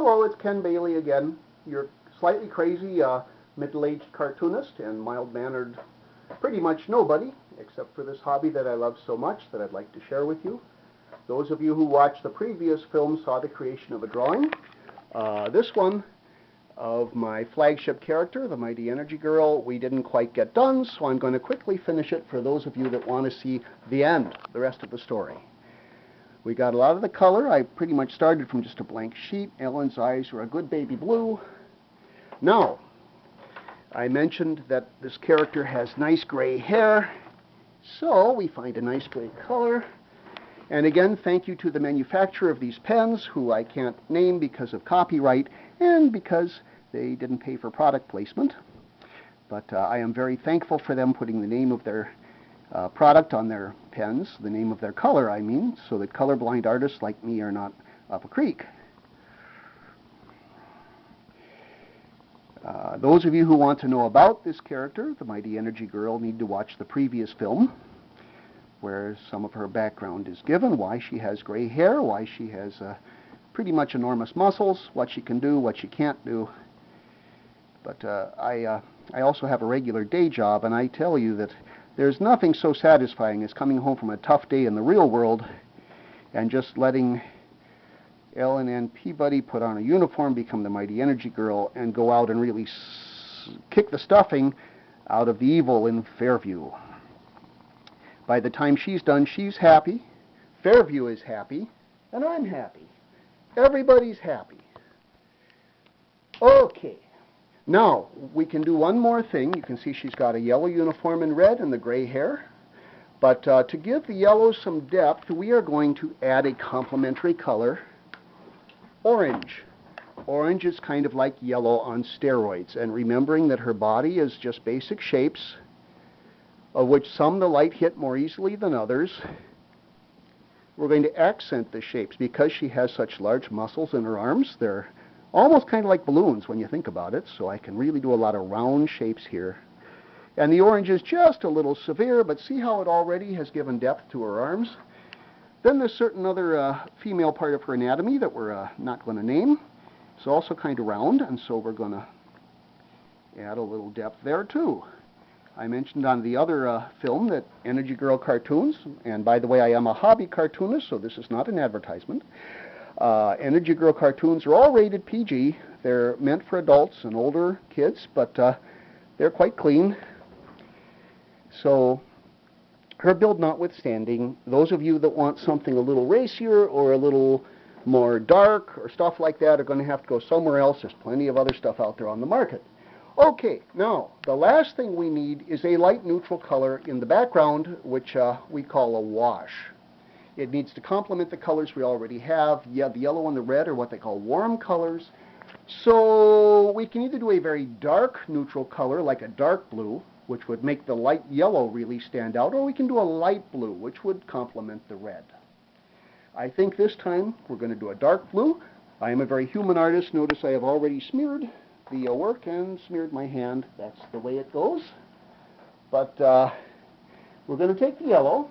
Hello, it's Ken Bailey again, your slightly crazy middle-aged cartoonist and mild-mannered pretty much nobody, except for this hobby that I love so much that I'd like to share with you. Those of you who watched the previous film saw the creation of a drawing. This one of my flagship character, the Mighty Energy Girl, we didn't quite get done, so I'm going to quickly finish it for those of you that want to see the end, the rest of the story. We got a lot of the color. I pretty much started from just a blank sheet. Ellen's eyes were a good baby blue. Now, I mentioned that this character has nice gray hair, so we find a nice gray color. And again, thank you to the manufacturer of these pens, who I can't name because of copyright and because they didn't pay for product placement. But I am very thankful for them putting the name of their product on their pens, the name of their color, I mean, so that colorblind artists like me are not up a creek. Those of you who want to know about this character, the Mighty Energy Girl, need to watch the previous film, where some of her background is given, why she has gray hair, why she has pretty much enormous muscles, what she can do, what she can't do. But I also have a regular day job, and I tell you that there's nothing so satisfying as coming home from a tough day in the real world and just letting Ellen and Peabody put on a uniform, become the Mighty Energy Girl, and go out and really kick the stuffing out of the evil in Fairview. By the time she's done, she's happy, Fairview is happy, and I'm happy. Everybody's happy. Okay. Now, we can do one more thing. You can see she's got a yellow uniform in red and the gray hair. But to give the yellow some depth, we are going to add a complementary color, orange. Orange is kind of like yellow on steroids. And remembering that her body is just basic shapes, of which some the light hit more easily than others, we're going to accent the shapes. Because she has such large muscles in her arms, they're almost kind of like balloons when you think about it, so I can really do a lot of round shapes here. And the orange is just a little severe, but see how it already has given depth to her arms? Then there's certain other female part of her anatomy that we're not going to name. It's also kind of round, and so we're going to add a little depth there too. I mentioned on the other film that Energy Girl cartoons, and by the way, I am a hobby cartoonist, so this is not an advertisement. Energy Girl cartoons are all rated PG. They're meant for adults and older kids, but they're quite clean. So, her build notwithstanding, those of you that want something a little racier or a little more dark or stuff like that are going to have to go somewhere else. There's plenty of other stuff out there on the market. Okay, now, the last thing we need is a light neutral color in the background, which we call a wash. It needs to complement the colors we already have. Yeah, the yellow and the red are what they call warm colors. So we can either do a very dark neutral color, like a dark blue, which would make the light yellow really stand out, or we can do a light blue, which would complement the red. I think this time we're going to do a dark blue. I am a very human artist. Notice I have already smeared the work and smeared my hand. That's the way it goes. But we're going to take the yellow.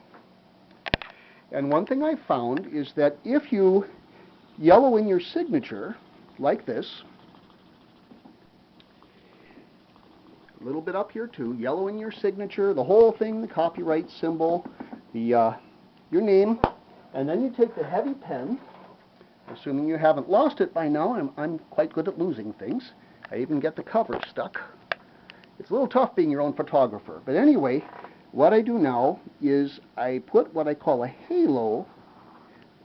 And one thing I found is that if you yellow in your signature, like this, a little bit up here too, yellow in your signature, the whole thing, the copyright symbol, your name, and then you take the heavy pen, assuming you haven't lost it by now. I'm quite good at losing things. I even get the cover stuck. It's a little tough being your own photographer. But anyway, what I do now is I put what I call a halo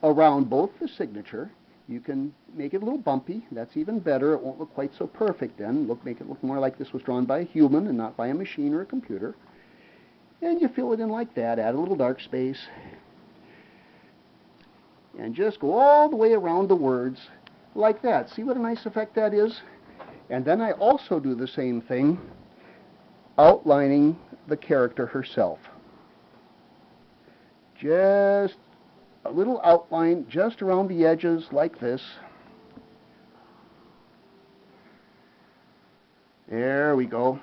around both the signature. You can make it a little bumpy. That's even better. It won't look quite so perfect then. Make it look more like this was drawn by a human and not by a machine or a computer. And you fill it in like that. Add a little dark space. And just go all the way around the words like that. See what a nice effect that is? And then I also do the same thing, outlining the character herself. Just a little outline just around the edges like this. There we go.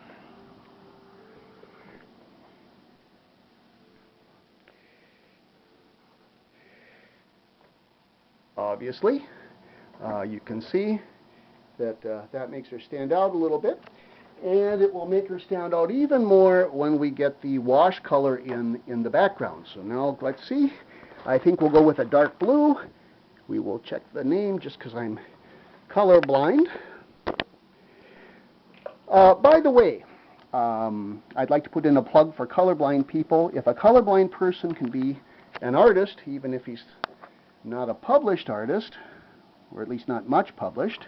Obviously, you can see that makes her stand out a little bit. And it will make her stand out even more when we get the wash color in the background. So now let's see. I think we'll go with a dark blue. We will check the name just because I'm colorblind. By the way, I'd like to put in a plug for colorblind people. If a colorblind person can be an artist, even if he's not a published artist, or at least not much published,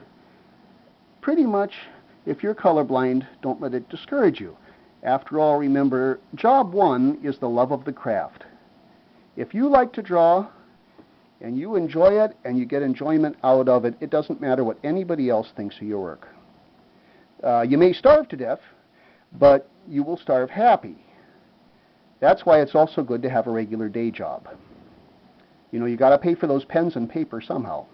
pretty much, if you're colorblind, don't let it discourage you. After all, remember, job one is the love of the craft. If you like to draw, and you enjoy it, and you get enjoyment out of it, it doesn't matter what anybody else thinks of your work. You may starve to death, but you will starve happy. That's why it's also good to have a regular day job. You know, you got to pay for those pens and paper somehow.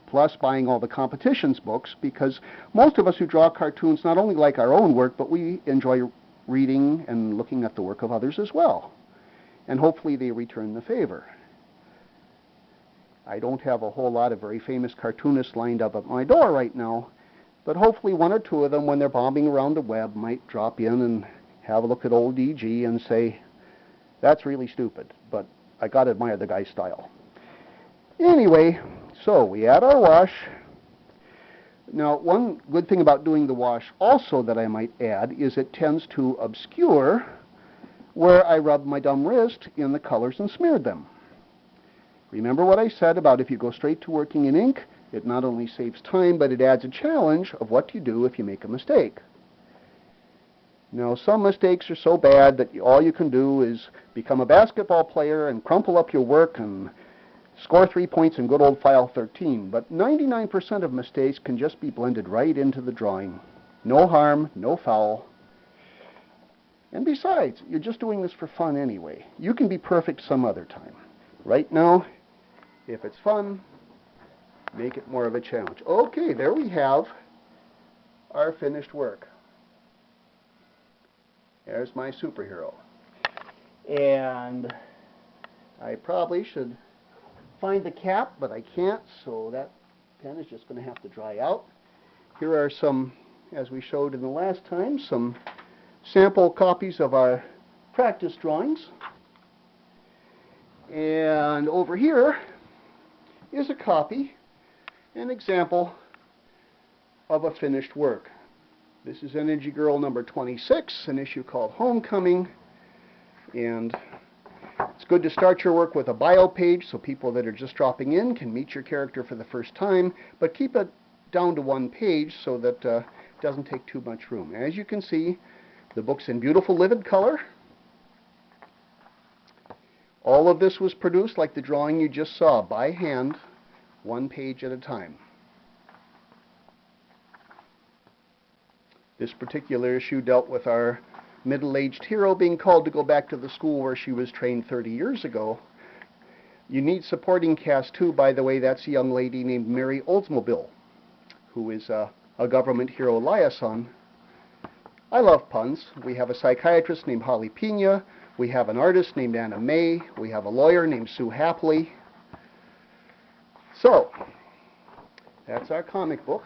Plus buying all the competitions books, because most of us who draw cartoons not only like our own work, but we enjoy reading and looking at the work of others as well. And hopefully they return the favor. I don't have a whole lot of very famous cartoonists lined up at my door right now, but hopefully one or two of them, when they're bombing around the web, might drop in and have a look at old DG and say, that's really stupid, but I gotta admire the guy's style. Anyway, so we add our wash. Now, one good thing about doing the wash also that I might add is it tends to obscure where I rubbed my dumb wrist in the colors and smeared them. Remember what I said about if you go straight to working in ink, it not only saves time, but it adds a challenge of what you do if you make a mistake. Now, some mistakes are so bad that all you can do is become a basketball player and crumple up your work and score 3 points in good old file 13. But 99% of mistakes can just be blended right into the drawing. No harm, no foul. And besides, you're just doing this for fun anyway. You can be perfect some other time. Right now, if it's fun, make it more of a challenge. Okay, there we have our finished work. There's my superhero. And I probably should find the cap, but I can't, so that pen is just going to have to dry out. Here are some, as we showed in the last time, some sample copies of our practice drawings. And over here is a copy, an example of a finished work. This is Energy Girl number 26, an issue called Homecoming. And it's good to start your work with a bio page so people that are just dropping in can meet your character for the first time, but keep it down to one page so that it doesn't take too much room. As you can see, the book's in beautiful livid color. All of this was produced like the drawing you just saw, by hand, one page at a time. This particular issue dealt with our middle-aged hero being called to go back to the school where she was trained 30 years ago. You need supporting cast too, by the way. That's a young lady named Mary Oldsmobile, who is a government hero liaison. I love puns. We have a psychiatrist named Holly Pena. We have an artist named Anna May. We have a lawyer named Sue Hapley. So, that's our comic book.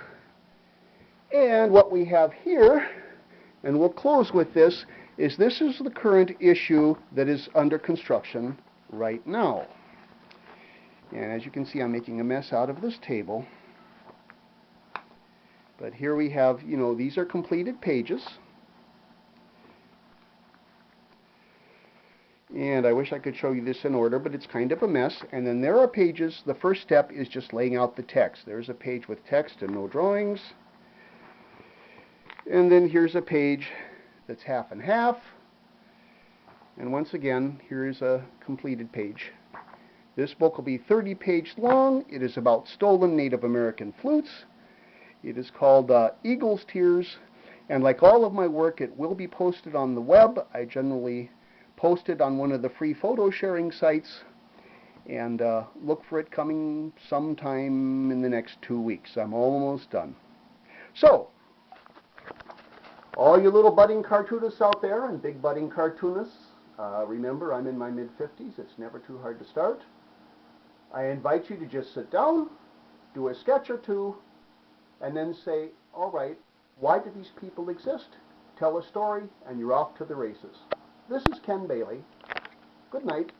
And what we have here, and we'll close with this is the current issue that is under construction right now. And as you can see, I'm making a mess out of this table. But here we have, you know, these are completed pages. And I wish I could show you this in order, but it's kind of a mess. And then there are pages. The first step is just laying out the text. There's a page with text and no drawings. And then here's a page that's half and half. And once again, here's a completed page. This book will be 30 pages long. It is about stolen Native American flutes. It is called Eagle's Tears. And like all of my work, it will be posted on the web. I generally post it on one of the free photo sharing sites. And look for it coming sometime in the next 2 weeks. I'm almost done. So, all you little budding cartoonists out there and big budding cartoonists, remember I'm in my mid-50s. It's never too hard to start. I invite you to just sit down, do a sketch or two, and then say, all right, why do these people exist? Tell a story, and you're off to the races. This is Ken Bailey. Good night.